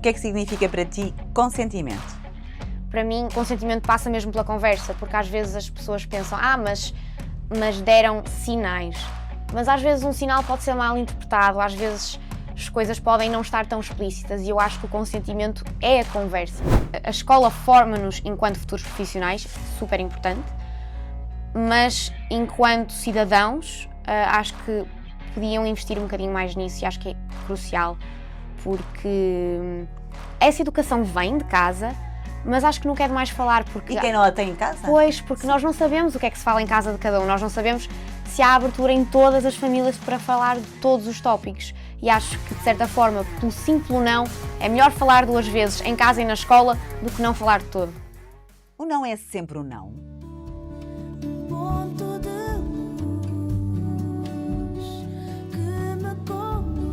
que é que significa para ti consentimento? Para mim, consentimento passa mesmo pela conversa, porque às vezes as pessoas pensam, mas deram sinais. Mas às vezes um sinal pode ser mal interpretado, às vezes as coisas podem não estar tão explícitas e eu acho que o consentimento é a conversa. A escola forma-nos enquanto futuros profissionais, super importante, mas enquanto cidadãos, acho que podiam investir um bocadinho mais nisso e acho que é crucial, porque essa educação vem de casa, mas acho que não quer demais falar porque... E quem não a tem em casa? Pois, porque nós não sabemos o que é que se fala em casa de cada um, nós não sabemos se há abertura em todas as famílias para falar de todos os tópicos. E acho que, de certa forma, pelo simples não, é melhor falar 2 vezes em casa e na escola do que não falar de todo. O não é sempre o não. Ponto de luz que me conduz.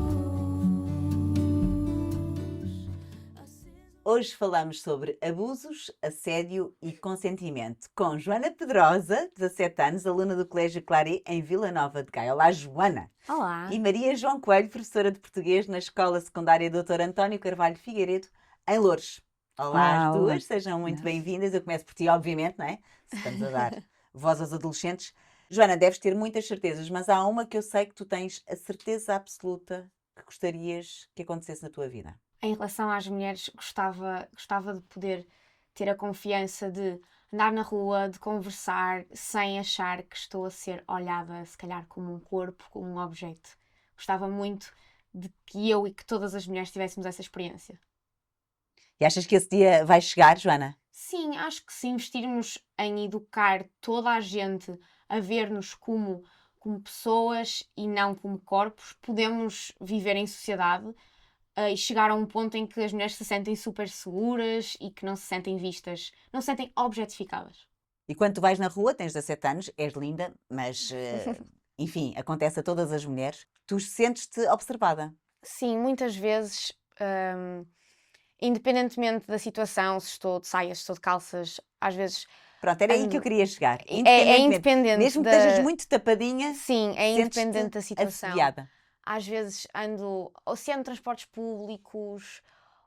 Hoje falamos sobre abusos, assédio e consentimento com Joana Pedrosa, 17 anos, aluna do Colégio Claret em Vila Nova de Gaia. Olá, Joana! Olá! E Maria João Coelho, professora de português na Escola Secundária Dr. António Carvalho Figueiredo, em Loures. Olá, as duas, sejam muito bem-vindas. Eu começo por ti, obviamente, não é? Se estamos a dar voz aos adolescentes. Joana, deves ter muitas certezas, mas há uma que eu sei que tu tens a certeza absoluta que gostarias que acontecesse na tua vida. Em relação às mulheres, gostava de poder ter a confiança de andar na rua, de conversar, sem achar que estou a ser olhada, se calhar, como um corpo, como um objeto. Gostava muito de que eu e que todas as mulheres tivéssemos essa experiência. E achas que esse dia vai chegar, Joana? Sim, acho que se investirmos em educar toda a gente a ver-nos como pessoas e não como corpos, podemos viver em sociedade e chegar a um ponto em que as mulheres se sentem super seguras e que não se sentem vistas, não se sentem objetificadas. E quando tu vais na rua, tens 17 anos, és linda, mas, enfim, acontece a todas as mulheres, tu sentes-te observada. Sim, muitas vezes, independentemente da situação, se estou de saias, se estou de calças, às vezes... Pronto, era aí que eu queria chegar. É independente. Mesmo que estejas muito tapadinha, sim, é independente da situação. Assediada. Às vezes ando, ou se ando em transportes públicos,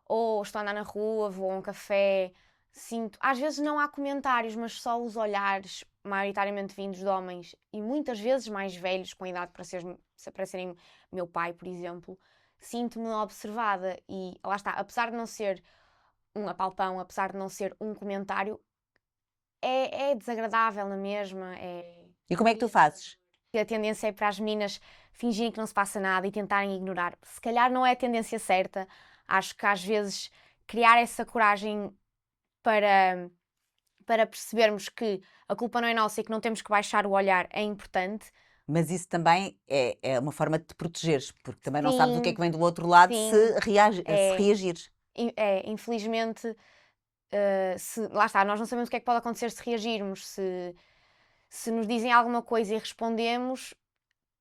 ou estou a andar na rua, vou a um café, sinto... Às vezes não há comentários, mas só os olhares, maioritariamente vindos de homens, e muitas vezes mais velhos, com idade para serem meu pai, por exemplo, sinto-me observada. E lá está, apesar de não ser um apalpão, apesar de não ser um comentário, é desagradável na mesma. E como é que tu fazes? A tendência é para as meninas fingirem que não se passa nada e tentarem ignorar. Se calhar não é a tendência certa. Acho que às vezes criar essa coragem para percebermos que a culpa não é nossa e que não temos que baixar o olhar é importante. Mas isso também é uma forma de te protegeres, porque também não Sim, sabes o que é que vem do outro lado sim. se reagires. Infelizmente, lá está, nós não sabemos o que é que pode acontecer se reagirmos. Se nos dizem alguma coisa e respondemos,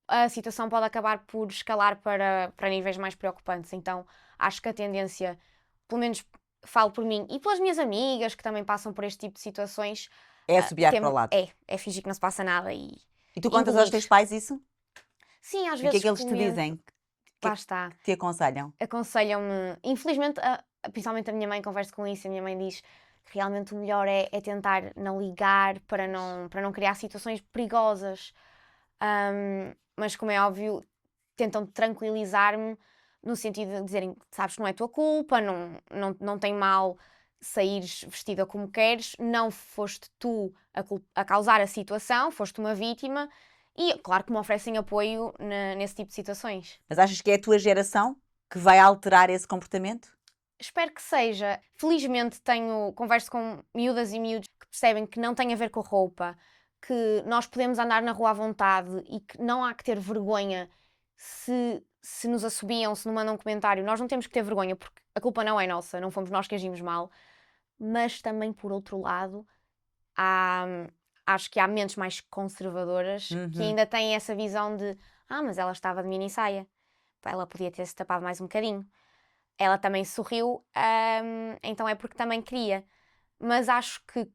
a situação pode acabar por escalar para níveis mais preocupantes. Então, acho que a tendência, pelo menos falo por mim e pelas minhas amigas que também passam por este tipo de situações, É assobiar para o lado. É fingir que não se passa nada e tu contas aos teus pais isso? Sim, às E o que vezes é que eles te comento. dizem? Lá está. Te aconselham? Aconselham-me, infelizmente, principalmente a minha mãe conversa com isso, a minha mãe diz que realmente o melhor é tentar não ligar para não criar situações perigosas. Mas, como é óbvio, tentam tranquilizar-me no sentido de dizerem, sabes que não é tua culpa, não tem mal saíres vestida como queres, não foste tu a causar a situação, foste uma vítima. E claro que me oferecem apoio nesse tipo de situações. Mas achas que é a tua geração que vai alterar esse comportamento? Espero que seja. Felizmente converso com miúdas e miúdos que percebem que não tem a ver com a roupa, que nós podemos andar na rua à vontade e que não há que ter vergonha se nos assobiam, se nos mandam um comentário. Nós não temos que ter vergonha porque a culpa não é nossa, não fomos nós que agimos mal. Mas também, por outro lado, acho que há mentes mais conservadoras que ainda têm essa visão de mas ela estava de mini saia, ela podia ter-se tapado mais um bocadinho. Ela também sorriu, então é porque também queria. Mas acho que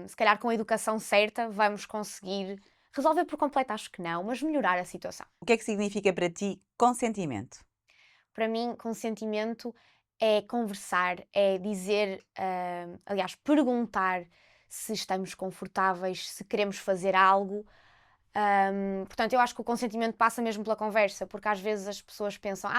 se calhar com a educação certa, vamos conseguir resolver por completo, acho que não, mas melhorar a situação. O que é que significa para ti consentimento? Para mim, consentimento é conversar, é dizer, aliás, perguntar se estamos confortáveis, se queremos fazer algo. Portanto, eu acho que o consentimento passa mesmo pela conversa, porque às vezes as pessoas pensam,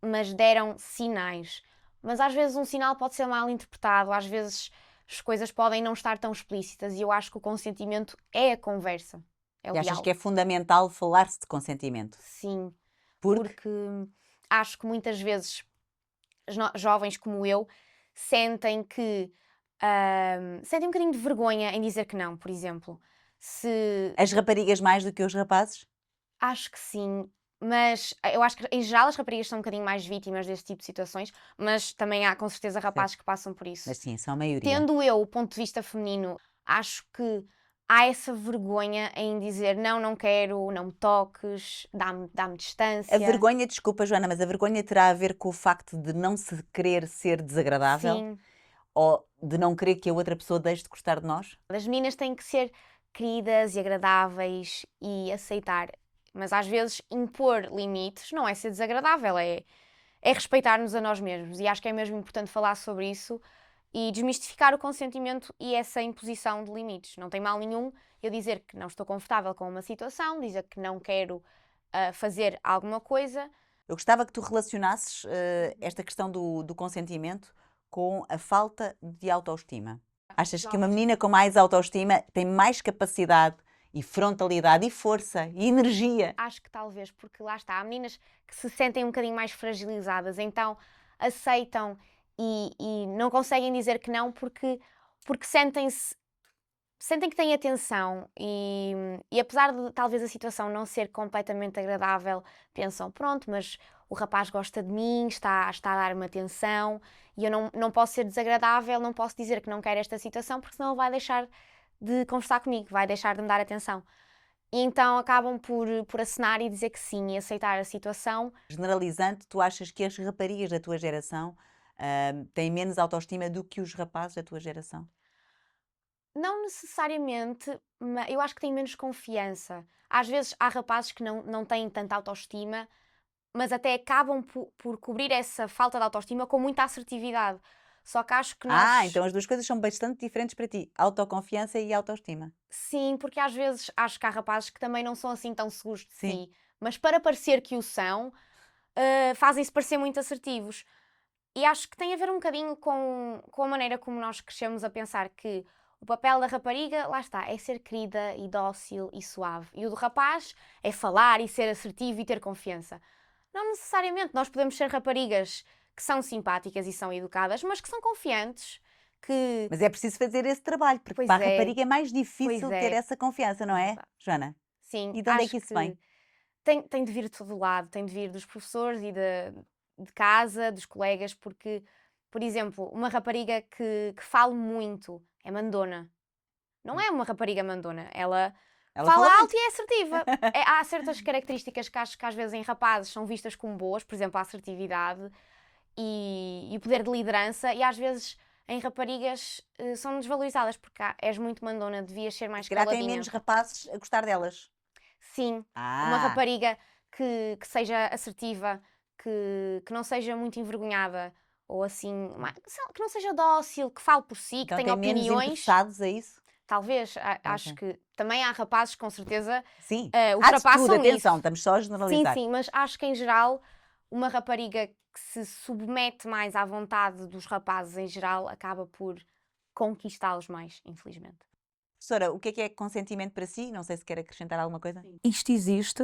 mas deram sinais. Mas às vezes um sinal pode ser mal interpretado, às vezes as coisas podem não estar tão explícitas, e eu acho que o consentimento é a conversa, é o E achas diálogo. que é fundamental falar-se de consentimento? Sim, Porque porque acho que muitas vezes jovens como eu sentem que sentem um bocadinho de vergonha em dizer que não, por exemplo. Se as raparigas mais do que os rapazes? Acho que sim, mas eu acho que em geral as raparigas são um bocadinho mais vítimas deste tipo de situações, mas também há com certeza Certo. rapazes que passam por isso. Mas sim, são a maioria. Tendo eu o ponto de vista feminino, acho que há essa vergonha em dizer não, não quero, não me toques, dá-me distância. A vergonha, desculpa, Joana, mas a vergonha terá a ver com o facto de não se querer ser desagradável Sim, ou de não querer que a outra pessoa deixe de gostar de nós? as meninas têm que ser queridas e agradáveis e aceitar, mas às vezes impor limites não é ser desagradável, é respeitar-nos a nós mesmos, e acho que é mesmo importante falar sobre isso e desmistificar o consentimento e essa imposição de limites. Não tem mal nenhum eu dizer que não estou confortável com uma situação, dizer que não quero fazer alguma coisa. Eu gostava que tu relacionasses esta questão do consentimento com a falta de autoestima. Achas que uma menina com mais autoestima tem mais capacidade e frontalidade e força e energia? Acho que talvez, porque lá está, há meninas que se sentem um bocadinho mais fragilizadas, então aceitam e não conseguem dizer que não porque sentem que têm atenção e apesar de talvez a situação não ser completamente agradável, pensam, pronto, mas o rapaz gosta de mim, está a dar-me atenção e eu não posso ser desagradável, não posso dizer que não quero esta situação porque senão ele vai deixar de conversar comigo, vai deixar de me dar atenção. E então acabam por acenar e dizer que sim e aceitar a situação. Generalizando, tu achas que as raparigas da tua geração têm menos autoestima do que os rapazes da tua geração? Não necessariamente, eu acho que têm menos confiança. Às vezes há rapazes que não têm tanta autoestima, mas até acabam por cobrir essa falta de autoestima com muita assertividade. Só que acho que nós. Então as duas coisas são bastante diferentes para ti: autoconfiança e autoestima. Sim, porque às vezes acho que há rapazes que também não são assim tão seguros de Sim. si, mas para parecer que o são, fazem-se parecer muito assertivos. E acho que tem a ver um bocadinho com a maneira como nós crescemos a pensar que o papel da rapariga, lá está, é ser querida e dócil e suave. E o do rapaz é falar e ser assertivo e ter confiança. Não necessariamente, nós podemos ser raparigas que são simpáticas e são educadas, mas que são confiantes, que... Mas é preciso fazer esse trabalho, porque Pois para a é, rapariga é mais pois difícil ter é, essa confiança, não é é, verdade. Joana? Sim, E de onde é acho que isso que vem? tem de vir de todo lado, tem de vir dos professores e de casa, dos colegas, porque, por exemplo, uma rapariga que fala muito é mandona. Não é uma rapariga mandona, ela Ela fala fala alto muito. e é assertiva. Há certas características que acho que às vezes em rapazes são vistas como boas, por exemplo, a assertividade e o poder de liderança, e às vezes em raparigas são desvalorizadas, porque és muito mandona, devias ser mais Se calhar têm caladinha. menos rapazes a gostar delas. Sim, uma Ah, rapariga que seja assertiva, que não seja muito envergonhada, ou assim, que não seja dócil, que fale por si, que então tenha têm menos opiniões. interessados a isso? Talvez, acho Ok. que também há rapazes que com certeza Sim. Há de tudo, ultrapassam atenção, isso. estamos só a Sim, generalizar. sim, mas acho que em geral uma rapariga que se submete mais à vontade dos rapazes em geral acaba por conquistá-los mais, infelizmente. Professora, o que é consentimento para si? Não sei se quer acrescentar alguma coisa. Isto existe,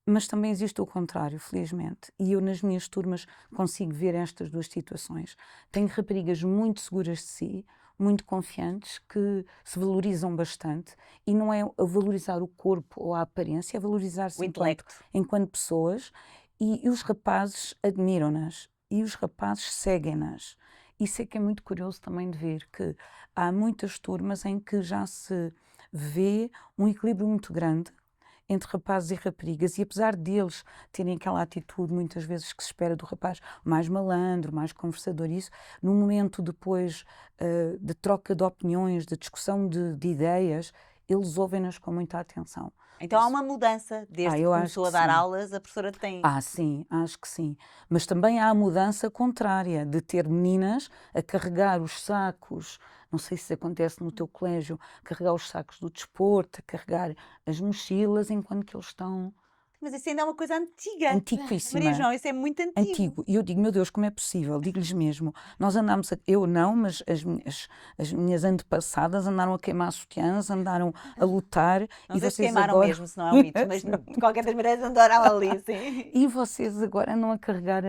mas também existe o contrário, felizmente. E eu nas minhas turmas consigo ver estas duas situações. Tenho raparigas muito seguras de si, muito confiantes, que se valorizam bastante, e não é a valorizar o corpo ou a aparência, é valorizar-se O intelecto. enquanto pessoas, e os rapazes admiram-nas, e os rapazes seguem-nas. Isso é que é muito curioso também de ver, que há muitas turmas em que já se vê um equilíbrio muito grande entre rapazes e raparigas, e apesar deles terem aquela atitude muitas vezes que se espera do rapaz mais malandro, mais conversador, isso, no momento depois de troca de opiniões, de discussão de ideias, eles ouvem-nas com muita atenção. Então há uma mudança desde que eu acho começou que a dar sim. aulas, a professora tem. Sim, acho que sim. Mas também há a mudança contrária, de ter meninas a carregar os sacos, não sei se acontece no teu colégio, carregar os sacos do desporto, a carregar as mochilas, enquanto que eles estão Mas isso ainda é uma coisa antiga. Maria antiquíssima. João, isso é muito antigo. Antigo. E eu digo, meu Deus, como é possível? Digo-lhes mesmo. Nós andámos, eu não, mas as minhas antepassadas andaram a queimar sutiãs, andaram a lutar. Não E sei se vocês queimaram agora... mesmo, se não é um mito, mas de qualquer das maneiras andaram ali, sim. E vocês agora andam a carregar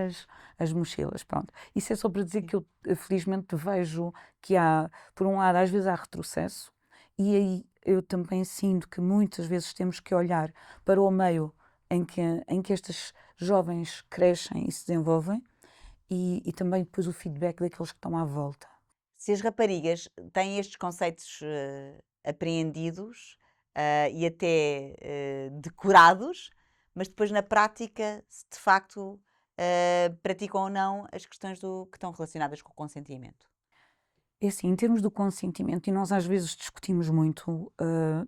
as mochilas, pronto. Isso é só para dizer que eu felizmente vejo que há, por um lado, às vezes há retrocesso, e aí eu também sinto que muitas vezes temos que olhar para o meio em que estas jovens crescem e se desenvolvem, e também depois o feedback daqueles que estão à volta. Se as raparigas têm estes conceitos apreendidos e até decorados, mas depois na prática, se de facto praticam ou não as questões que estão relacionadas com o consentimento. É assim, em termos do consentimento, e nós às vezes discutimos muito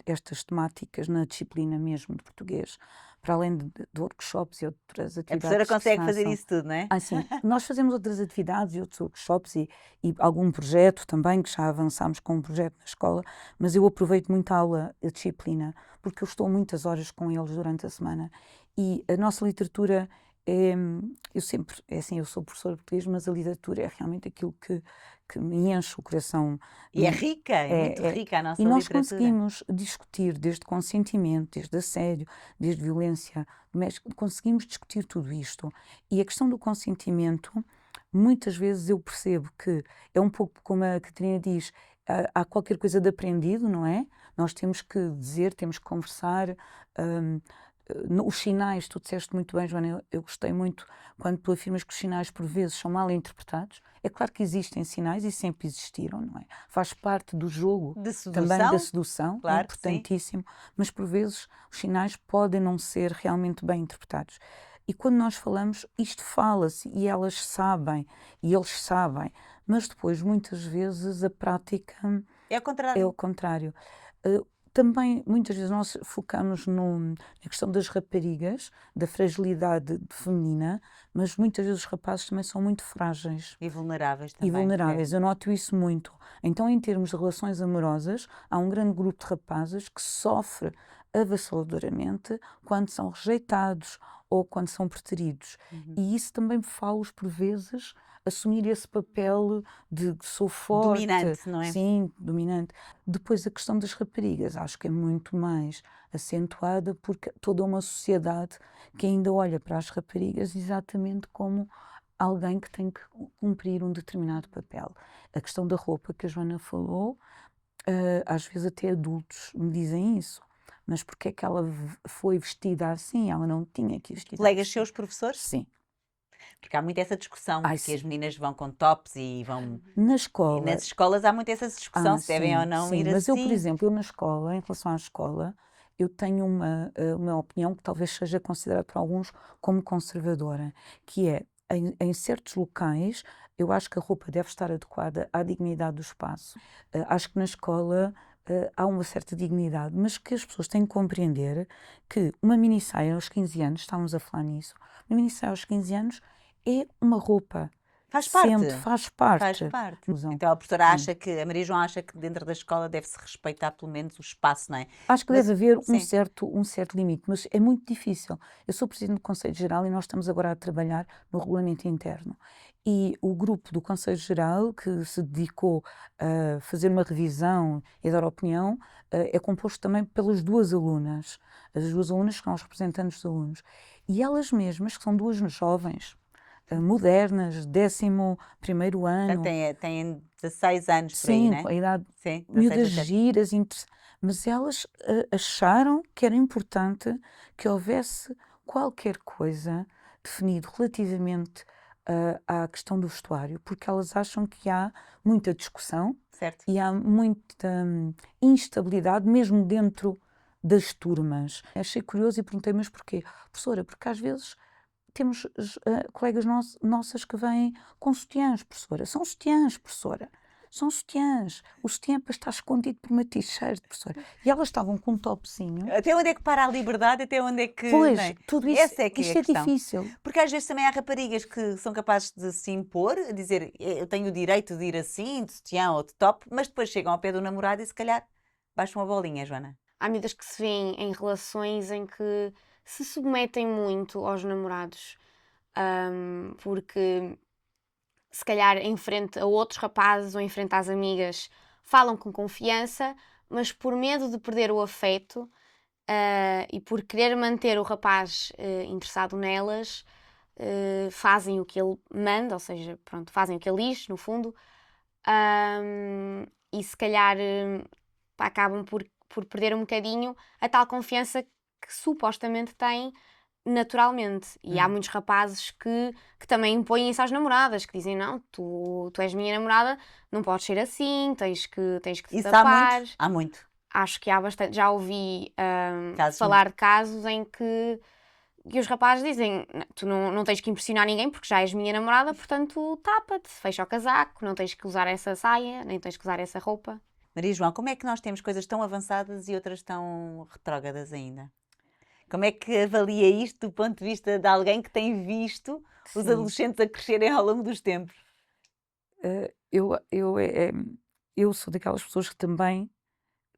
estas temáticas na disciplina mesmo de português, para além de workshops e outras A professora atividades que se consegue fazer façam. isso tudo, não é? Sim, nós fazemos outras atividades e outros workshops e algum projeto também, que já avançámos com um projeto na escola, mas eu aproveito muito a aula, a disciplina, porque eu estou muitas horas com eles durante a semana. E a nossa literatura eu sempre, é assim, eu sou professora de português, mas a literatura é realmente aquilo que me enche o coração. E é rica, é muito rica a nossa E nós literatura. conseguimos discutir desde consentimento, desde assédio, desde violência doméstica, conseguimos discutir tudo isto. E a questão do consentimento, muitas vezes eu percebo que é um pouco como a Catarina diz, há qualquer coisa de aprendido, não é? Nós temos que dizer, temos que conversar. Os sinais, tu disseste muito bem, Joana, eu gostei muito quando tu afirmas que os sinais por vezes são mal interpretados. É claro que existem sinais e sempre existiram, não é? Faz parte do jogo De também sedução, da sedução, é claro que sim. importantíssimo, mas por vezes os sinais podem não ser realmente bem interpretados. E quando nós falamos, isto fala-se e elas sabem e eles sabem, mas depois muitas vezes a prática É ao é contrário. o contrário. Também, muitas vezes, nós focamos na questão das raparigas, da fragilidade feminina, mas muitas vezes os rapazes também são muito frágeis E vulneráveis e também. vulneráveis. Eu noto isso muito. Então, em termos de relações amorosas, há um grande grupo de rapazes que sofre avassaladoramente quando são rejeitados ou quando são preteridos. E isso também faz-os, por vezes, assumir esse papel de que sou forte. Dominante, não é? Sim, dominante. Depois a questão das raparigas, acho que é muito mais acentuada porque toda uma sociedade que ainda olha para as raparigas exatamente como alguém que tem que cumprir um determinado papel. A questão da roupa que a Joana falou, às vezes até adultos me dizem isso. Mas porque é que ela foi vestida assim? Ela não tinha que ir vestida Colegas assim. seus professores? Sim. Porque há muito essa discussão de Ai, que as sim. meninas vão com tops e vão. Na E escola, nas escolas há muito essa discussão se devem ou não sim, ir mas eu, por assim. exemplo, eu na escola, em relação à escola, eu tenho uma opinião que talvez seja considerada por alguns como conservadora, que é, em certos locais, eu acho que a roupa deve estar adequada à dignidade do espaço. Acho que na escola há uma certa dignidade, mas que as pessoas têm que compreender que uma mini saia aos 15 anos, estávamos a falar nisso, uma mini saia aos 15 anos é uma roupa. Faz parte. Decente, faz parte. Faz parte. Inclusão. Então a professora acha que, a Maria João acha que dentro da escola deve-se respeitar pelo menos o espaço, não é? Acho que Mas- deve haver sim. um certo limite, mas é muito difícil. Eu sou presidente do Conselho Geral e nós estamos agora a trabalhar no regulamento interno. E o grupo do Conselho Geral, que se dedicou a fazer uma revisão e dar opinião, é composto também pelas duas alunas. As duas alunas que são os representantes dos alunos. E elas mesmas, que são duas jovens, modernas, 11º ano. Portanto, têm 16 anos por aí, Sim, não é? com a idade Sim, 16, miúdas 17. giras, mas elas acharam que era importante que houvesse qualquer coisa definido relativamente à questão do vestuário, porque elas acham que há muita discussão Certo. e há muita instabilidade mesmo dentro das turmas. Achei curioso e perguntei, mas porquê? Professora, porque às vezes temos colegas nossas que vêm com sutiãs, professora. São sutiãs, professora. são sutiãs. O sutiã é para estar escondido por uma t-shirt, professora. E elas estavam com um topzinho. Até onde é que para a liberdade, até onde é que. Pois, não é? tudo isso, Essa é que é isto a é questão. difícil. Porque às vezes também há raparigas que são capazes de se impor, a dizer eu tenho o direito de ir assim, de sutiã ou de top, mas depois chegam ao pé do namorado e se calhar baixam a bolinha, Joana. Há miúdas que se vêem em relações em que se submetem muito aos namorados, porque se calhar em frente a outros rapazes ou em frente às amigas falam com confiança, mas por medo de perder o afeto e por querer manter o rapaz interessado nelas, fazem o que ele manda, ou seja, pronto, fazem o que ele diz, no fundo, e se calhar pá, acabam por perder um bocadinho a tal confiança que supostamente têm naturalmente. E há muitos rapazes que também impõem isso às namoradas, que dizem, não, tu és minha namorada, não podes ser assim, tens que te Isso tapar. há muito. Acho que há bastante, já ouvi Casos falar de casos em que os rapazes dizem, tu não tens que impressionar ninguém porque já és minha namorada, portanto tapa-te, fecha o casaco, não tens que usar essa saia, nem tens que usar essa roupa. Maria João, como é que nós temos coisas tão avançadas e outras tão retrógradas ainda? Como é que avalia isto do ponto de vista de alguém que tem visto os Sim. adolescentes a crescerem ao longo dos tempos? Eu sou daquelas pessoas que também,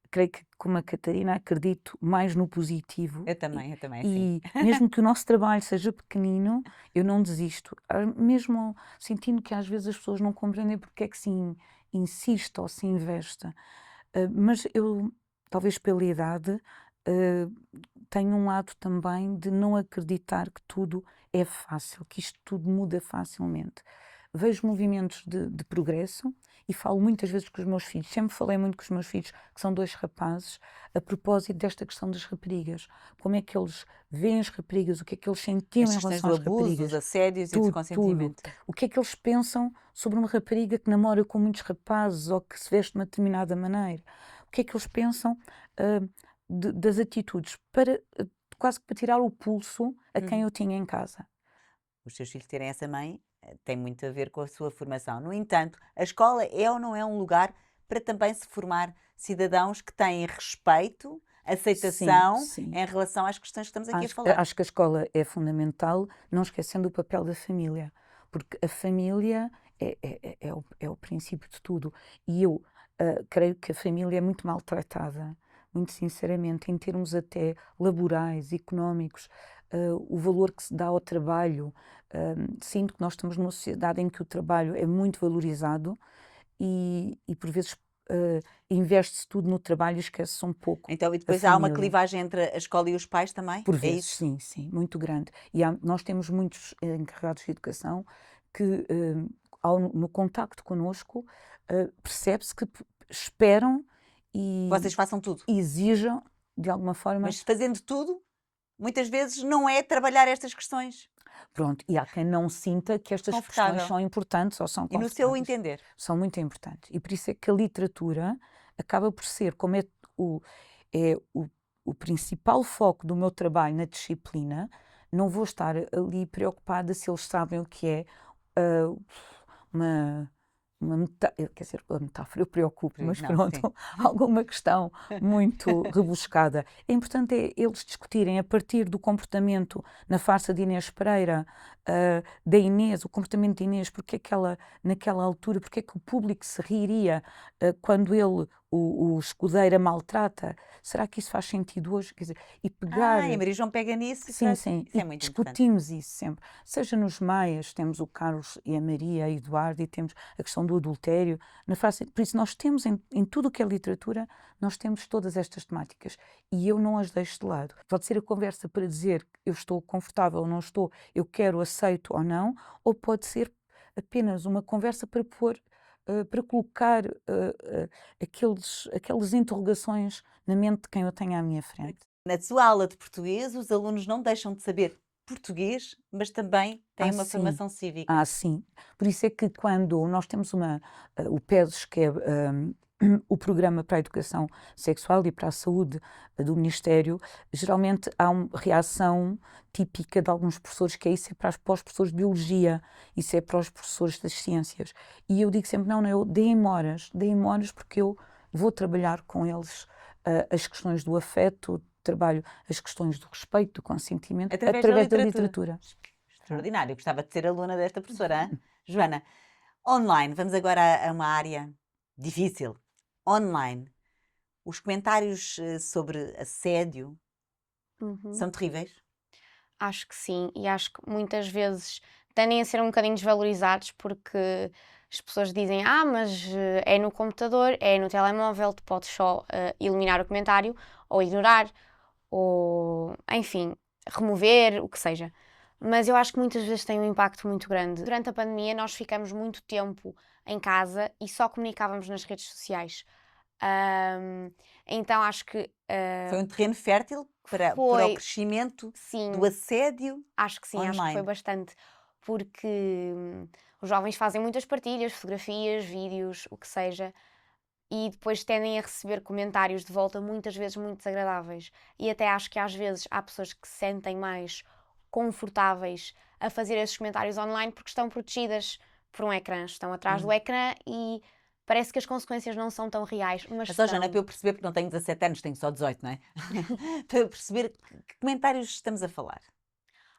creio que como a Catarina, acredito mais no positivo. Eu também, assim. E mesmo que o nosso trabalho seja pequenino, eu não desisto. Mesmo sentindo que às vezes as pessoas não compreendem porque é que se insiste ou se investe. Mas eu, talvez pela idade, tenho um lado também de não acreditar que tudo é fácil, que isto tudo muda facilmente. Vejo movimentos de progresso e falo muitas vezes com os meus filhos, sempre falei muito com os meus filhos, que são 2 rapazes, a propósito desta questão das raparigas. Como é que eles veem as raparigas, o que é que eles sentiam As em questões relação do às abuso, raparigas. dos assédios e do Tudo, consentimento. o que é que eles pensam sobre uma rapariga que namora com muitos rapazes ou que se veste de uma determinada maneira. O que é que eles pensam das atitudes, quase que para tirar o pulso a quem eu tinha em casa. Os seus filhos terem essa mãe tem muito a ver com a sua formação. No entanto, a escola é ou não é um lugar para também se formar cidadãos que têm respeito, aceitação Sim. em relação às questões que estamos aqui a falar. Acho que a escola é fundamental, não esquecendo o papel da família, porque a família é o princípio de tudo. E eu creio que a família é muito maltratada, muito sinceramente, em termos até laborais, económicos, o valor que se dá ao trabalho. Sinto que nós estamos numa sociedade em que o trabalho é muito valorizado e por vezes investe-se tudo no trabalho e esquece-se um pouco Então, e a depois há uma família. clivagem entre a escola e os pais também? Por É vezes, isso? sim, muito grande. E nós temos muitos encarregados de educação que, no contacto connosco, percebe-se que esperam e Vocês façam tudo. exijam, de alguma forma. Mas fazendo tudo, muitas vezes não é trabalhar estas questões. Pronto, e há quem não sinta que estas Confortável. questões são importantes ou são E no seu confortáveis. entender. São muito importantes. E por isso é que a literatura acaba por ser, como o principal foco do meu trabalho na disciplina, não vou estar ali preocupada se eles sabem o que é uma quer dizer, a metáfora eu preocupo, mas Não, pronto, alguma questão muito rebuscada. É importante eles discutirem a partir do comportamento na farsa de Inês Pereira, da Inês, o comportamento de Inês, porque é que ela, naquela altura, porque é que o público se riria quando ele, o escudeiro, a maltrata. Será que isso faz sentido hoje? Quer dizer, e pegar... E a Maria João pega nisso Sim, isso e é muito importante. discutimos isso sempre. Seja nos Maias, temos o Carlos e a Maria, a Eduardo, e temos a questão do adultério. Por isso nós temos, em tudo o que é literatura, nós temos todas estas temáticas. E eu não as deixo de lado. Pode ser a conversa para dizer que eu estou confortável ou não estou, eu quero, aceito ou não, ou pode ser apenas uma conversa para pôr, para colocar aquelas interrogações na mente de quem eu tenho à minha frente. Na sua aula de português, os alunos não deixam de saber português, mas também têm uma Sim. formação cívica. Sim. Por isso é que quando nós temos o PESES, que é o programa para a educação sexual e para a saúde do Ministério, geralmente há uma reação típica de alguns professores, que é isso é para os professores de biologia, isso é para os professores das ciências. E eu digo sempre, não, eu deem-me horas porque eu vou trabalhar com eles as questões do afeto, trabalho as questões do respeito, do consentimento, através da literatura. Extraordinário, gostava de ser aluna desta professora. Hein? Joana, online, vamos agora a uma área difícil. Online, os comentários sobre assédio Uhum. são terríveis? Acho que sim, e acho que muitas vezes tendem a ser um bocadinho desvalorizados porque as pessoas dizem: mas é no computador, é no telemóvel, tu podes só eliminar o comentário ou ignorar ou, enfim, remover, o que seja. Mas eu acho que muitas vezes tem um impacto muito grande. Durante a pandemia nós ficamos muito tempo em casa e só comunicávamos nas redes sociais. Então acho que Foi um terreno fértil para o foi, crescimento sim, do assédio acho que sim, acho que foi online. bastante, porque os jovens fazem muitas partilhas, fotografias, vídeos, o que seja, e depois tendem a receber comentários de volta muitas vezes muito desagradáveis. E até acho que às vezes há pessoas que se sentem mais confortáveis a fazer esses comentários online porque estão protegidas por um ecrã, estão atrás do ecrã e parece que as consequências não são tão reais, mas Mas, ó, Joana, são. para eu perceber, porque não tenho 17 anos, tenho só 18, não é? Para eu perceber que comentários estamos a falar.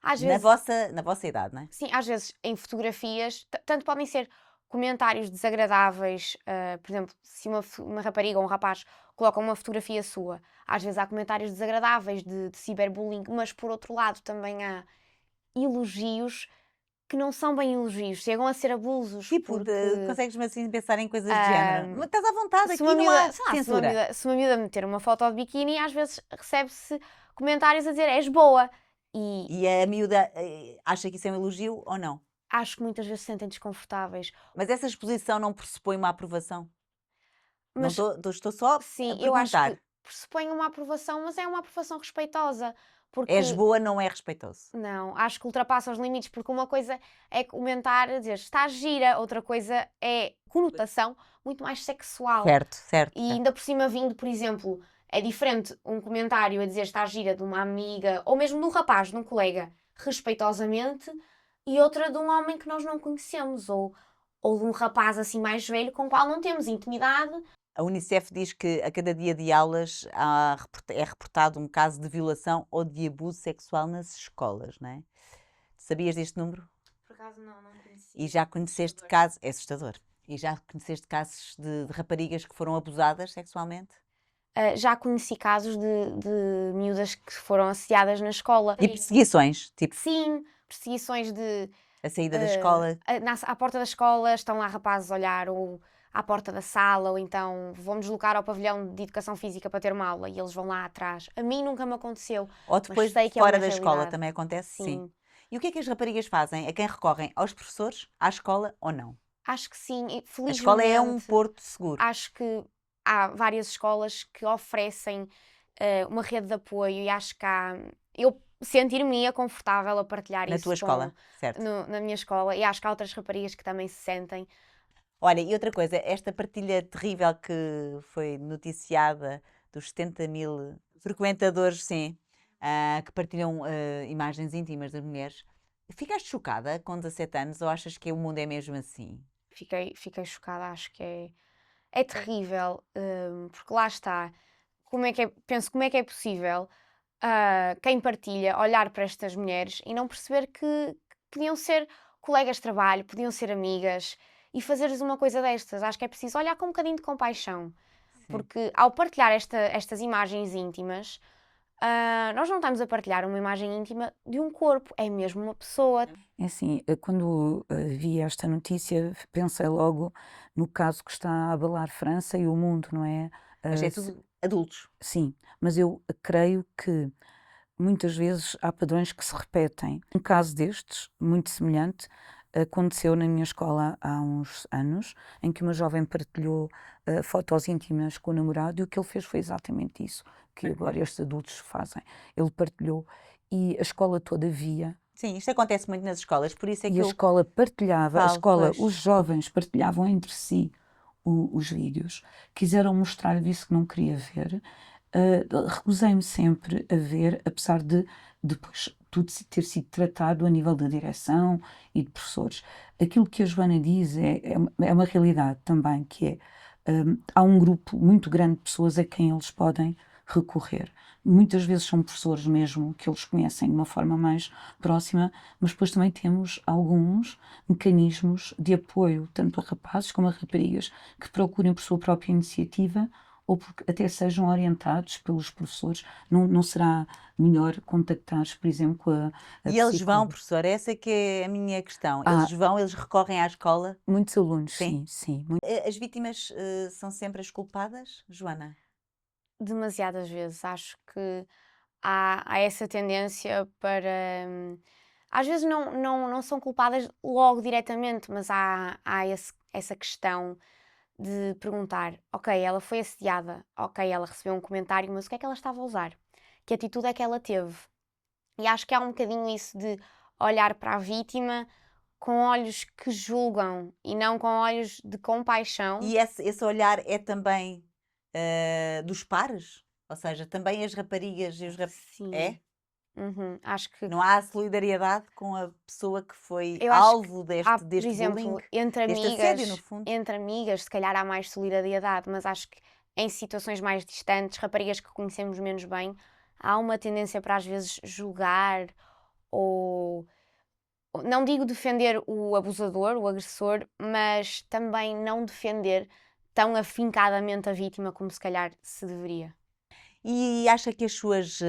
Às Na vezes, vossa idade, não é? sim, às vezes em fotografias, tanto podem ser comentários desagradáveis, por exemplo, se uma rapariga ou um rapaz colocam uma fotografia sua, às vezes há comentários desagradáveis de ciberbullying, mas por outro lado também há elogios que não são bem elogios, chegam a ser abusos, Tipo, porque consegues-me assim pensar em coisas de género? Mas estás à vontade, se uma aqui não há miúda, sei lá, censura. se uma miúda meter uma foto de biquíni, às vezes recebe-se comentários a dizer és boa. E E a miúda acha que isso é um elogio ou não? acho que muitas vezes se sentem desconfortáveis. Mas essa exposição não pressupõe uma aprovação? Não Mas estou só a sim, eu acho perguntar. que pressupõe uma aprovação, mas é uma aprovação respeitosa. És Porque, boa, não é respeitoso. não, acho que ultrapassa os limites, porque uma coisa é comentar, a dizer está gira, outra coisa é conotação muito mais sexual. Certo, certo. E ainda por cima vindo, por exemplo, é diferente um comentário a dizer está gira de uma amiga, ou mesmo de um rapaz, de um colega, respeitosamente, e outra de um homem que nós não conhecemos, ou de um rapaz assim mais velho com o qual não temos intimidade. A Unicef diz que a cada dia de aulas é reportado um caso de violação ou de abuso sexual nas escolas, não é? Sabias deste número? Por acaso não conheci. E já conheceste casos, é assustador, e já conheceste casos de raparigas que foram abusadas sexualmente? Já conheci casos de miúdas que foram assediadas na escola. E perseguições, tipo Sim, perseguições de a saída da escola. à porta da escola estão lá rapazes a olhar, ou à porta da sala, ou então vão deslocar ao pavilhão de educação física para ter uma aula e eles vão lá atrás. A mim nunca me aconteceu. Ou depois sei que é fora uma da escola realidade. também acontece? Sim. Sim. E o que é que as raparigas fazem? A quem recorrem? Aos professores? À escola ou não? Acho que sim, e A escola é um felizmente porto seguro. acho que há várias escolas que oferecem uma rede de apoio e acho que eu sentir-me confortável a partilhar Na isso tua escola, certo? na minha escola, e acho que há outras raparigas que também se sentem. Olha, e outra coisa, esta partilha terrível que foi noticiada dos 70.000 frequentadores, sim, que partilham imagens íntimas das mulheres, ficaste chocada com 17 anos ou achas que o mundo é mesmo assim? Fiquei chocada, acho que é terrível, porque lá está, penso como é que é possível quem partilha olhar para estas mulheres e não perceber que podiam ser colegas de trabalho, podiam ser amigas e fazer-lhes uma coisa destas. Acho que é preciso olhar com um bocadinho de compaixão, porque ao partilhar estas imagens íntimas, nós não estamos a partilhar uma imagem íntima de um corpo, é mesmo uma pessoa. É assim, quando vi esta notícia, pensei logo no caso que está a abalar França e o mundo, não é? Mas é tudo adultos. Sim, mas eu creio que muitas vezes há padrões que se repetem. Um caso destes, muito semelhante, aconteceu na minha escola há uns anos, em que uma jovem partilhou fotos íntimas com o namorado e o que ele fez foi exatamente isso que agora estes adultos fazem. Ele partilhou e a escola toda via. Sim, isto acontece muito nas escolas, por isso é que E a eu escola partilhava, falo, pois. os jovens partilhavam entre si os vídeos. Quiseram mostrar, disse que não queria ver. Recusei-me sempre a ver, apesar de depois tudo ter sido tratado a nível da direção e de professores. Aquilo que a Joana diz é uma realidade também, que é, há um grupo muito grande de pessoas a quem eles podem recorrer. Muitas vezes são professores mesmo que eles conhecem de uma forma mais próxima, mas depois também temos alguns mecanismos de apoio, tanto a rapazes como a raparigas, que procurem por sua própria iniciativa ou porque até sejam orientados pelos professores. Não será melhor contactares, por exemplo, com a E eles vão, psicóloga? professor, essa é que é a minha questão. Há Eles recorrem à escola? muitos alunos, Sim. sim. As vítimas são sempre as culpadas, Joana? Demasiadas vezes. Acho que há essa tendência para. Às vezes não são culpadas logo diretamente, mas há essa questão de perguntar: ok, ela foi assediada, ok, ela recebeu um comentário, mas o que é que ela estava a usar? Que atitude é que ela teve? E acho que há um bocadinho isso de olhar para a vítima com olhos que julgam e não com olhos de compaixão. E esse olhar é também dos pares? Ou seja, também as raparigas e os rapazes. Sim. É? Acho que Não há solidariedade com a pessoa que foi eu acho que alvo há, deste por exemplo, bullying, entre deste assédio, no amigas, fundo? se calhar há mais solidariedade, mas acho que em situações mais distantes, raparigas que conhecemos menos bem, há uma tendência para às vezes julgar ou não digo defender o abusador, o agressor, mas também não defender tão afincadamente a vítima como se calhar se deveria. E acha que as suas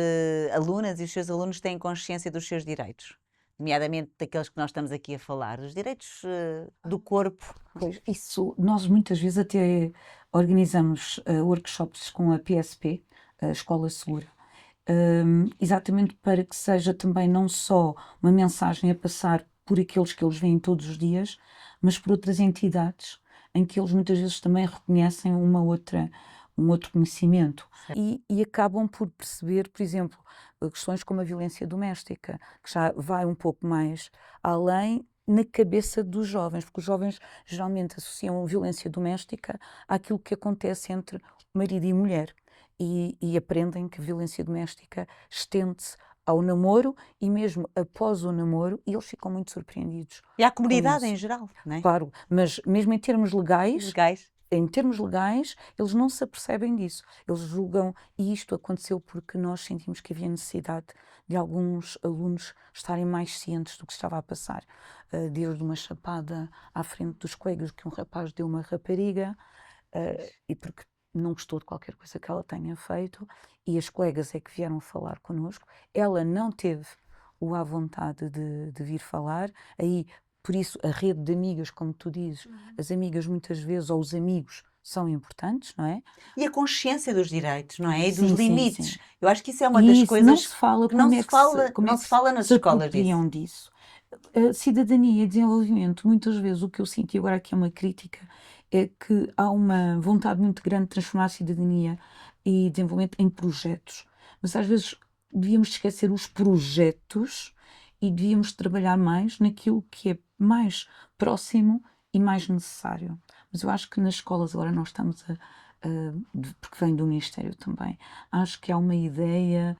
alunas e os seus alunos têm consciência dos seus direitos? Nomeadamente daqueles que nós estamos aqui a falar, os direitos do corpo. Pois, isso, nós muitas vezes até organizamos workshops com a PSP, a Escola Segura, exatamente para que seja também não só uma mensagem a passar por aqueles que eles veem todos os dias, mas por outras entidades em que eles muitas vezes também reconhecem um outro conhecimento e acabam por perceber, por exemplo, questões como a violência doméstica, que já vai um pouco mais além na cabeça dos jovens, porque os jovens geralmente associam a violência doméstica àquilo que acontece entre marido e mulher e aprendem que a violência doméstica estende-se ao namoro e mesmo após o namoro, e eles ficam muito surpreendidos. E à comunidade isso. em geral, não é? Claro, mas mesmo em termos legais, Legais. eles não se apercebem disso. Eles julgam, e isto aconteceu porque nós sentimos que havia necessidade de alguns alunos estarem mais cientes do que estava a passar. Desde uma chapada à frente dos colegas que um rapaz deu uma rapariga, e porque não gostou de qualquer coisa que ela tenha feito, e as colegas é que vieram falar connosco. Ela não teve à vontade de vir falar, aí por isso a rede de amigas, como tu dizes, as amigas muitas vezes, ou os amigos, são importantes, não é? E a consciência dos direitos, não é? E Sim, dos sim, limites. sim. Eu acho que isso é uma E das isso coisas não se fala, que não como se é que fala, como é não que se fala nas se escolas disso. apropriam disso. Cidadania e desenvolvimento, muitas vezes o que eu sinto, e agora aqui é uma crítica, é que há uma vontade muito grande de transformar a cidadania e desenvolvimento em projetos. Mas às vezes devíamos esquecer os projetos e devíamos trabalhar mais naquilo que é mais próximo e mais necessário. Mas eu acho que nas escolas agora nós estamos porque vem do Ministério também, acho que há uma ideia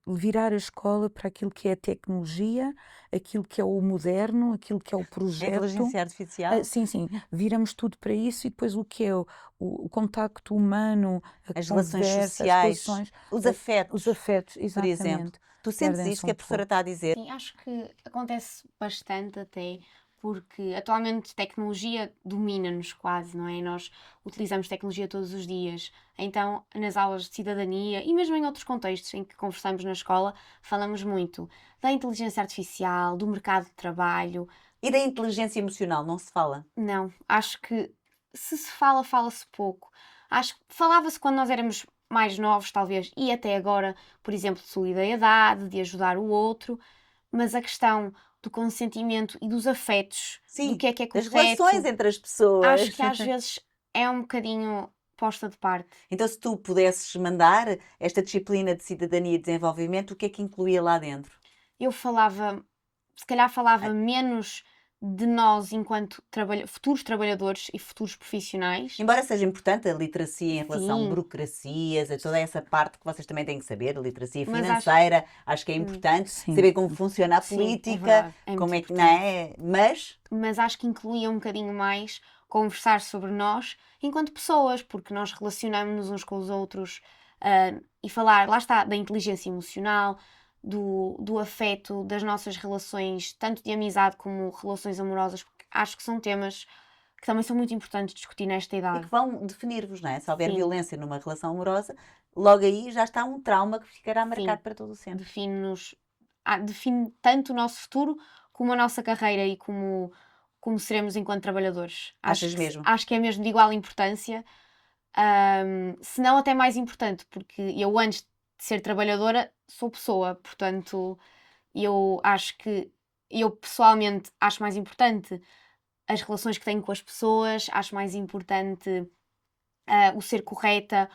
virar a escola para aquilo que é a tecnologia, aquilo que é o moderno, aquilo que é o A projeto. inteligência artificial, Sim, viramos tudo para isso e depois o que é o contacto humano, a as relações conversa, as sociais, relações, os os afetos, afetos, por exemplo. exatamente. Tu sentes Perdem-se isso que a um professora pouco. está a dizer? Sim, acho que acontece bastante até, porque atualmente tecnologia domina-nos quase, não é? Nós utilizamos tecnologia todos os dias. Então, nas aulas de cidadania e mesmo em outros contextos em que conversamos na escola, falamos muito da inteligência artificial, do mercado de trabalho. E da inteligência emocional, não se fala? Não, acho que se fala, fala-se pouco. Acho que falava-se quando nós éramos mais novos, talvez, e até agora, por exemplo, de solidariedade, de ajudar o outro, mas a questão do consentimento e dos afetos, Sim, do que é das correto, relações entre as pessoas. acho que às vezes é um bocadinho posta de parte. Então, se tu pudesses mandar esta disciplina de cidadania e desenvolvimento, o que é que incluía lá dentro? Eu falava, se calhar falava menos de nós enquanto futuros trabalhadores e futuros profissionais. Embora seja importante a literacia em relação a Sim. burocracias, a toda essa parte que vocês também têm que saber, a literacia Mas acho- financeira, acho que é importante Sim. saber como funciona a Sim, é política, verdade, é como muito é que, não é? mas acho que incluía um bocadinho mais conversar sobre nós enquanto pessoas, porque nós relacionamos-nos uns com os outros e falar, lá está, da inteligência emocional, do afeto, das nossas relações, tanto de amizade como relações amorosas, porque acho que são temas que também são muito importantes discutir nesta E idade. que vão definir-vos, não é? Se houver Sim. violência numa relação amorosa, logo aí já está um trauma que ficará marcado Sim. para todo o sempre. Define tanto o nosso futuro como a nossa carreira e como seremos enquanto trabalhadores. Achas mesmo? Acho que é mesmo de igual importância, se não até mais importante, porque eu antes de ser trabalhadora sou pessoa, portanto eu pessoalmente acho mais importante as relações que tenho com as pessoas, acho mais importante o ser correta,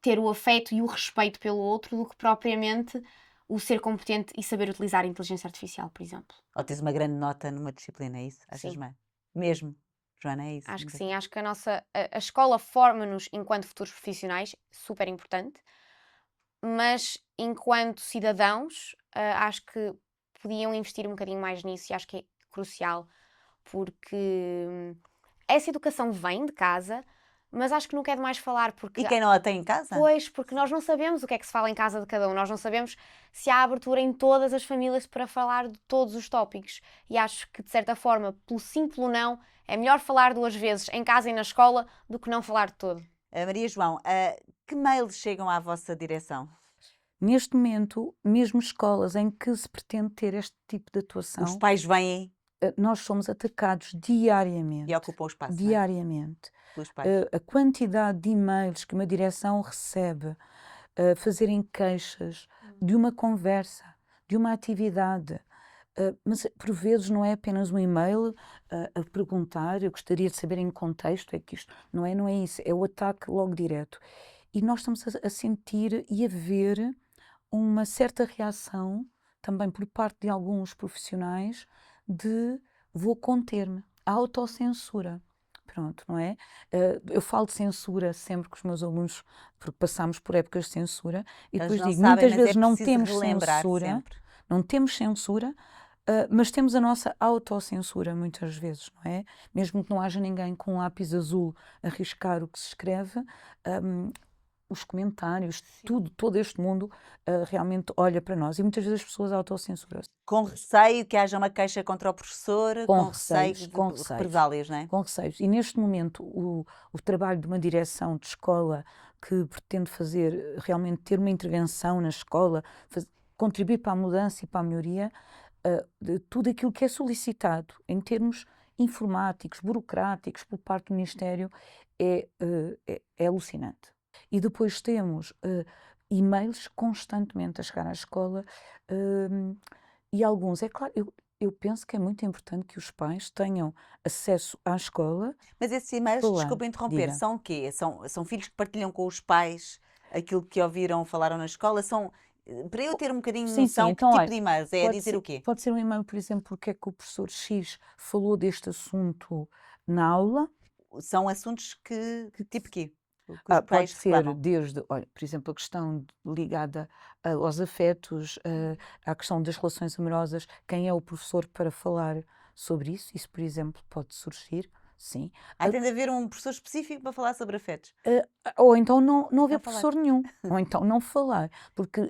ter o afeto e o respeito pelo outro do que propriamente o ser competente e saber utilizar a inteligência artificial, por exemplo. Ou tens uma grande nota numa disciplina, é isso? Achas Sim. bem? Mesmo, Joana, é isso? Acho que sim, acho que a escola forma-nos enquanto futuros profissionais, super importante, mas enquanto cidadãos, acho que podiam investir um bocadinho mais nisso e acho que é crucial, porque essa educação vem de casa, mas acho que não quer demais falar, porque E quem não a tem em casa? pois, porque nós não sabemos o que é que se fala em casa de cada um, nós não sabemos se há abertura em todas as famílias para falar de todos os tópicos. E acho que, de certa forma, pelo sim, pelo não, é melhor falar 2 vezes em casa e na escola do que não falar de todo. Maria João, que mails chegam à vossa direção? Neste momento, mesmo escolas em que se pretende ter este tipo de Os atuação, pais vêm nós somos atacados diariamente. e ocupam o espaço, não é? Diariamente. Pelos pais. A quantidade de e-mails que uma direção recebe a fazerem queixas de uma conversa, de uma atividade, mas por vezes não é apenas um e-mail a perguntar, eu gostaria de saber em que contexto é que isto, não é isso, é o ataque logo direto. E nós estamos a sentir e a ver uma certa reação também por parte de alguns profissionais de vou conter-me, a autocensura. Pronto, não é? Eu falo de censura sempre com os meus alunos, porque passamos por épocas de censura, e Eles depois não digo, sabem, muitas mas é vezes não preciso temos relembrar censura, sempre. não temos censura, mas temos a nossa autocensura muitas vezes, não é? Mesmo que não haja ninguém com um lápis azul a riscar o que se escreve, os comentários, tudo, todo este mundo realmente olha para nós e muitas vezes as pessoas autocensuram-se. Com receio que haja uma queixa contra o professor, com receio receios, de com receios. represálias, não é? Com receios. E neste momento o trabalho de uma direção de escola que pretende fazer, realmente ter uma intervenção na escola, contribuir para a mudança e para a melhoria, de tudo aquilo que é solicitado em termos informáticos, burocráticos, por parte do Ministério, é alucinante. E depois temos e-mails constantemente a chegar à escola e alguns, é claro, eu penso que é muito importante que os pais tenham acesso à escola. Mas esses e-mails, Olá, desculpa interromper, diga. são o quê? São filhos que partilham com os pais aquilo que ouviram, falaram na escola? Para eu ter um bocadinho de Sim, noção, então, que tipo olha, de e-mails? É a pode dizer ser, o quê? pode ser um e-mail, por exemplo, porque é que o professor X falou deste assunto na aula. São assuntos que tipo quê? Que os Pode pais ser reclamam. desde, olha, por exemplo, a questão ligada aos afetos, à questão das relações amorosas, quem é o professor para falar sobre isso? Isso, por exemplo, pode surgir, sim. Tem de haver um professor específico para falar sobre afetos. Ou então não haver Não falar. professor nenhum, ou então não falar, porque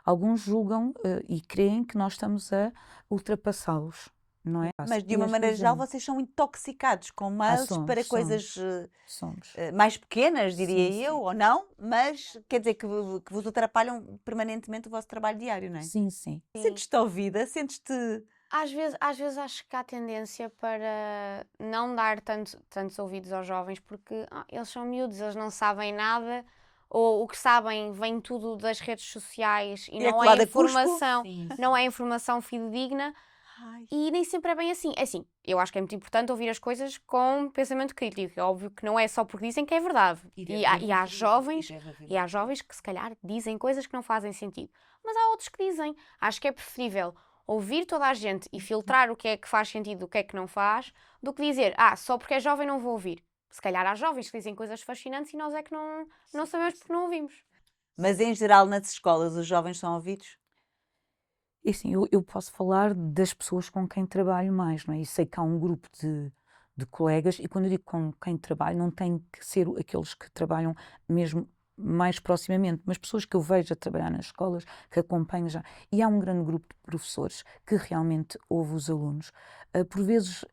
alguns julgam e creem que nós estamos a ultrapassá-los, não é? Mas de E uma este maneira geral, exemplo, vocês são intoxicados com mails para coisas somos. mais pequenas, diria Sim, eu, sim. ou não, mas quer dizer que vos atrapalham permanentemente o vosso trabalho diário, não é? Sim, sim. Sentes-te ouvida? Sentes-te. Às vezes acho que há tendência para não dar tantos ouvidos aos jovens, porque eles são miúdos, eles não sabem nada, ou o que sabem vem tudo das redes sociais e É não colado é a cuspo? informação, Sim, não é informação fidedigna. Ai, E nem sempre é bem assim. É assim, eu acho que é muito importante ouvir as coisas com pensamento crítico. É óbvio que não é só porque dizem que é verdade. E há jovens que se calhar dizem coisas que não fazem sentido. Mas há outros que dizem. Acho que é preferível ouvir toda a gente e filtrar o que é que faz sentido, o que é que não faz, do que dizer, só porque é jovem não vou ouvir. Se calhar há jovens que dizem coisas fascinantes e nós é que não sabemos porque não ouvimos. Mas em geral nas escolas os jovens são ouvidos? E assim, eu posso falar das pessoas com quem trabalho mais, não é? E sei que há um grupo de colegas, e quando eu digo com quem trabalho, não tem que ser aqueles que trabalham mesmo mais proximamente, mas pessoas que eu vejo a trabalhar nas escolas, que acompanho já. E há um grande grupo de professores que realmente ouve os alunos. Por vezes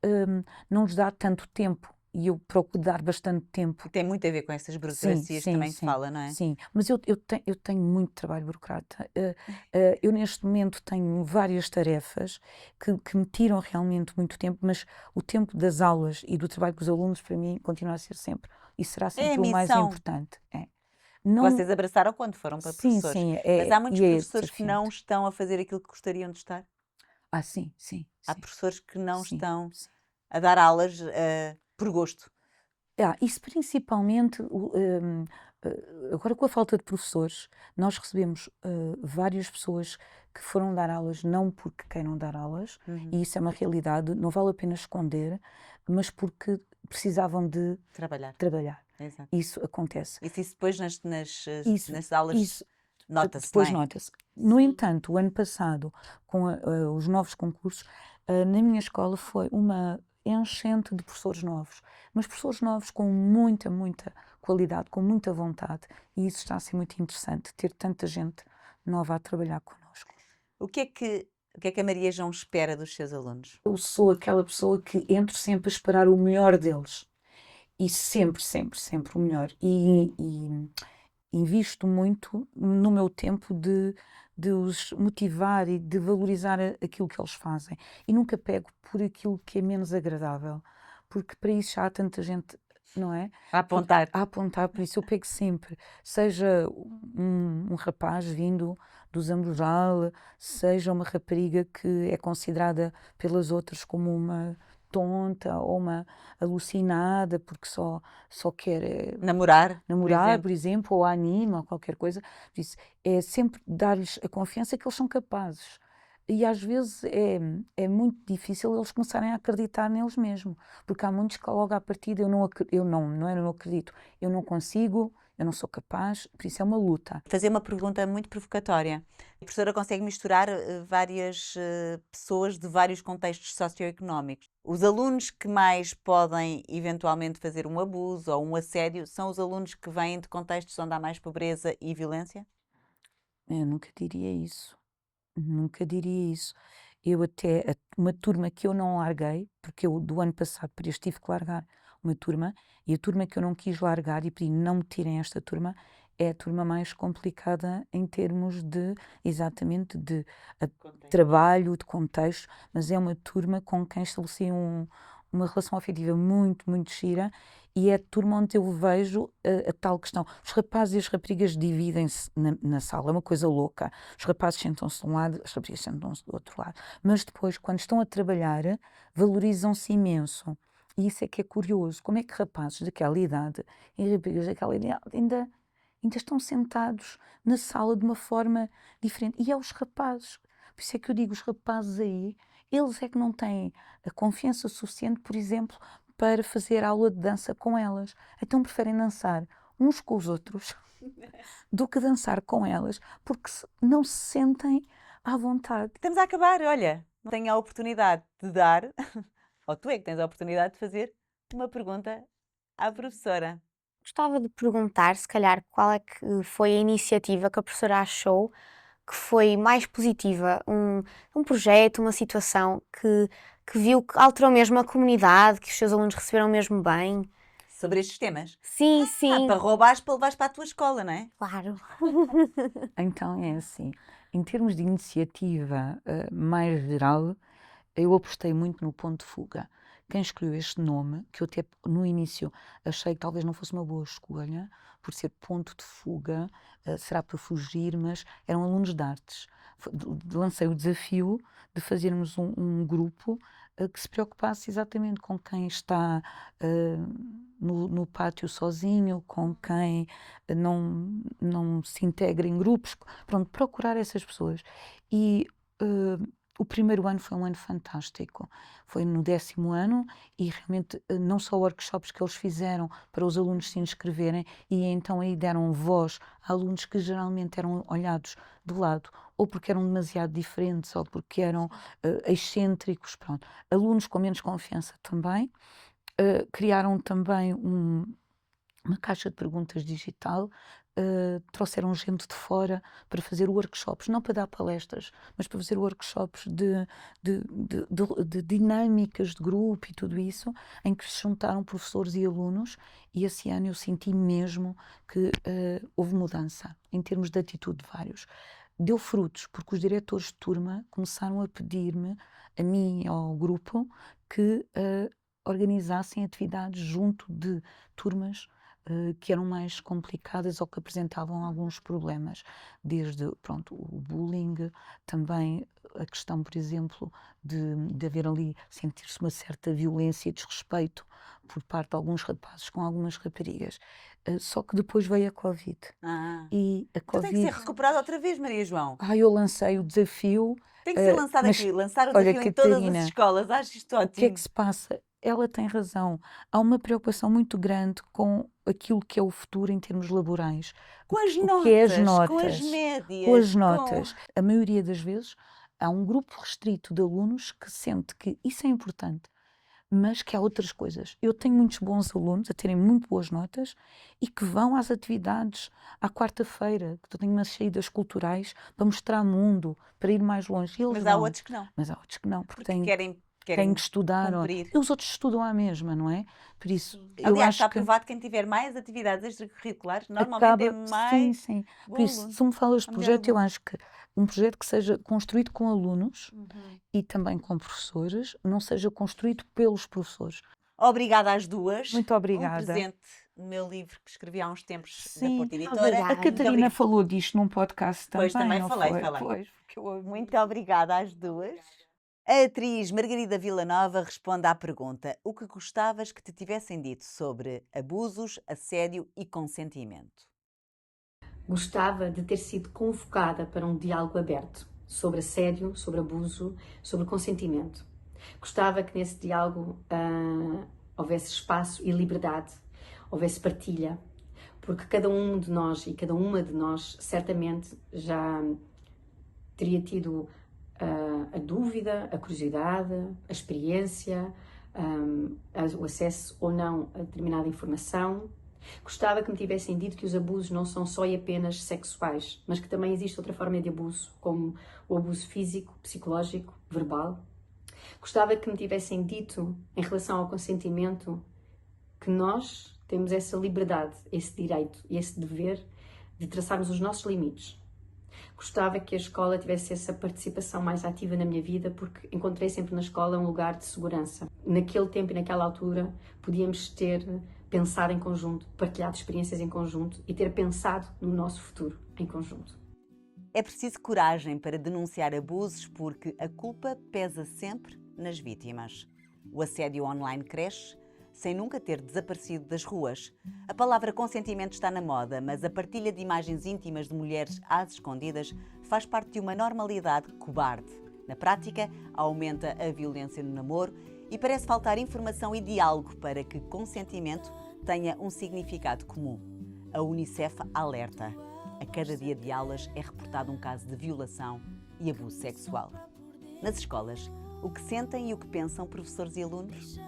não lhes dá tanto tempo, e eu procuro dar bastante tempo. E tem muito a ver com essas Sim, burocracias que sim, também se sim, fala, não é? sim. Mas eu tenho muito trabalho burocrata. Eu neste momento tenho várias tarefas que me tiram realmente muito tempo, mas o tempo das aulas e do trabalho com os alunos para mim continua a ser sempre e será É a sempre o mais missão importante. É. que Não, vocês abraçaram quando foram para sim, professores. sim, Mas há muitos e é professores que não desafiante. estão a fazer aquilo que gostariam de estar. Sim, sim, Há sim, professores que não sim, estão sim. a dar aulas por gosto. Isso principalmente, agora com a falta de professores, nós recebemos várias pessoas que foram dar aulas não porque queiram dar aulas, e isso é uma realidade, não vale a pena esconder, mas porque precisavam de Trabalhar. trabalhar. Exato. Isso acontece. Isso depois Isso, nas aulas isso nota-se, não depois é? nota-se. No entanto, o ano passado, com os novos concursos, na minha escola foi uma enchente de professores novos, mas professores novos com muita, muita qualidade, com muita vontade, e isso está a ser muito interessante, ter tanta gente nova a trabalhar connosco. O que é que a Maria João espera dos seus alunos? Eu sou aquela pessoa que entro sempre a esperar o melhor deles, e sempre, sempre, sempre o melhor, e invisto muito no meu tempo de os motivar e de valorizar aquilo que eles fazem. E nunca pego por aquilo que é menos agradável, porque para isso já há tanta gente, não é? A apontar. A apontar, por isso eu pego sempre, seja um rapaz vindo do Zambojal, seja uma rapariga que é considerada pelas outras como uma tonta ou uma alucinada porque só quer Namorar, por namorar, exemplo. por exemplo, ou anima, ou qualquer coisa. Por isso, é sempre dar-lhes a confiança que eles são capazes. E às vezes é muito difícil eles começarem a acreditar neles mesmos, porque há muitos que logo à partida não é, eu não acredito, eu não consigo, eu não sou capaz, por isso é uma luta. Fazer uma pergunta muito provocatória. A professora consegue misturar várias pessoas de vários contextos socioeconómicos. Os alunos que mais podem eventualmente fazer um abuso ou um assédio são os alunos que vêm de contextos onde há mais pobreza e violência? Eu nunca diria isso. Nunca diria isso. Eu até, uma turma que eu não larguei, porque eu do ano passado para este tive que largar uma turma, e a turma que eu não quis largar e pedi não me tirem esta turma, é a turma mais complicada em termos de, exatamente, de trabalho, de contexto, mas é uma turma com quem estabeleci uma relação afetiva muito, muito gira, e é a turma onde eu vejo a tal questão. Os rapazes e as raparigas dividem-se na sala, é uma coisa louca. Os rapazes sentam-se de um lado, as raparigas sentam-se do outro lado. Mas depois, quando estão a trabalhar, valorizam-se imenso. E isso é que é curioso. Como é que rapazes daquela idade e raparigas daquela idade ainda estão sentados na sala de uma forma diferente? E é os rapazes. Por isso é que eu digo, os rapazes aí, eles é que não têm a confiança suficiente, por exemplo, para fazer aula de dança com elas. Então preferem dançar uns com os outros do que dançar com elas, porque não se sentem à vontade. Estamos a acabar, olha. Não tenho a oportunidade de dar, ou tu é que tens a oportunidade de fazer uma pergunta à professora. Gostava de perguntar, se calhar, qual é que foi a iniciativa que a professora achou que foi mais positiva, um projeto, uma situação que viu que alterou mesmo a comunidade, que os seus alunos receberam mesmo bem. Sobre estes temas. Sim, sim, Para roubares, para levares para a tua escola, não é? claro. Então é assim, em termos de iniciativa mais geral, eu apostei muito no ponto de fuga. Quem escolheu este nome, que eu até no início achei que talvez não fosse uma boa escolha, por ser ponto de fuga, será para fugir, mas eram alunos de artes. Lancei o desafio de fazermos um grupo que se preocupasse exatamente com quem está no pátio sozinho, com quem não se integra em grupos, pronto, procurar essas pessoas. E O primeiro ano foi um ano fantástico. Foi no 10º ano e realmente não só workshops que eles fizeram para os alunos se inscreverem e então aí deram voz a alunos que geralmente eram olhados de lado ou porque eram demasiado diferentes ou porque eram excêntricos, pronto. Alunos com menos confiança também. Criaram também uma caixa de perguntas digital, trouxeram gente de fora para fazer workshops, não para dar palestras, mas para fazer workshops de dinâmicas de grupo e tudo isso, em que se juntaram professores e alunos, e esse ano eu senti mesmo que houve mudança em termos de atitude de vários. Deu frutos, porque os diretores de turma começaram a pedir-me, a mim e ao grupo, que organizassem atividades junto de turmas que eram mais complicadas ou que apresentavam alguns problemas, desde, pronto, o bullying, também a questão, por exemplo, de haver ali, sentir-se uma certa violência e desrespeito por parte de alguns rapazes com algumas raparigas. Só que depois veio a Covid. E a Então tem que Covid... ser recuperado outra vez, Maria João. Eu lancei o desafio. Tem que ser lançado mas, aqui, lançar o olha, desafio em todas as Catarina, escolas. Acho isto o que é ótimo. que se passa? Ela tem razão. Há uma preocupação muito grande com aquilo que é o futuro em termos laborais. Com as O que é as notas, com as notas, médias. com as notas. A maioria das vezes há um grupo restrito de alunos que sente que isso é importante, mas que há outras coisas. Eu tenho muitos bons alunos a terem muito boas notas e que vão às atividades à quarta-feira, que eu tenho umas saídas culturais para mostrar mundo, para ir mais longe. E eles Mas há vão. outros que não. Mas há outros que não, porque Porque têm querem que estudar. cumprir. E os outros estudam à mesma, não é? Por isso, eu Aliás, acho está que provado que quem tiver mais atividades extracurriculares normalmente é mais sim. bom Por isso, aluno. se me falas de É melhor projeto, eu aluno. acho que um projeto que seja construído com alunos e também com professores, não seja construído pelos professores. Obrigada às duas. Muito obrigada. Um presente no meu livro que escrevi há uns tempos da Sim. Porta Editora. Obrigada. A Catarina obrigada. falou disto num podcast também, Pois, também não falei. Pois, porque eu ouvi. Muito obrigada às duas. A atriz Margarida Villanova responde à pergunta: o que gostavas que te tivessem dito sobre abusos, assédio e consentimento? Gostava de ter sido convocada para um diálogo aberto sobre assédio, sobre abuso, sobre consentimento. Gostava que nesse diálogo houvesse espaço e liberdade, houvesse partilha, porque cada um de nós e cada uma de nós certamente já teria tido a dúvida, a curiosidade, a experiência, o acesso ou não a determinada informação. Gostava que me tivessem dito que os abusos não são só e apenas sexuais, mas que também existe outra forma de abuso, como o abuso físico, psicológico, verbal. Gostava que me tivessem dito, em relação ao consentimento, que nós temos essa liberdade, esse direito e esse dever de traçarmos os nossos limites. Gostava que a escola tivesse essa participação mais ativa na minha vida, porque encontrei sempre na escola um lugar de segurança. Naquele tempo e naquela altura podíamos ter pensado em conjunto, partilhado experiências em conjunto e ter pensado no nosso futuro em conjunto. É preciso coragem para denunciar abusos porque a culpa pesa sempre nas vítimas. O assédio online cresce sem nunca ter desaparecido das ruas. A palavra consentimento está na moda, mas a partilha de imagens íntimas de mulheres às escondidas faz parte de uma normalidade cobarde. Na prática, aumenta a violência no namoro e parece faltar informação e diálogo para que consentimento tenha um significado comum. A Unicef alerta. A cada dia de aulas é reportado um caso de violação e abuso sexual. Nas escolas, o que sentem e o que pensam professores e alunos?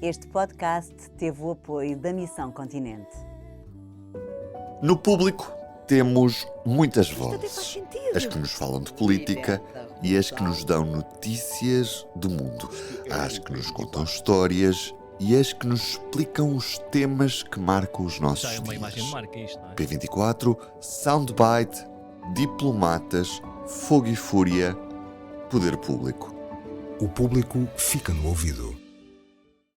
Este podcast teve o apoio da Missão Continente. No público temos muitas vozes. As que nos falam de política e as que nos dão notícias do mundo. Há as que nos contam histórias e as que nos explicam os temas que marcam os nossos Já é uma imagem de dias. marca isto, não é? P24, Soundbite, Diplomatas, Fogo e Fúria, Poder Público. O público fica no ouvido.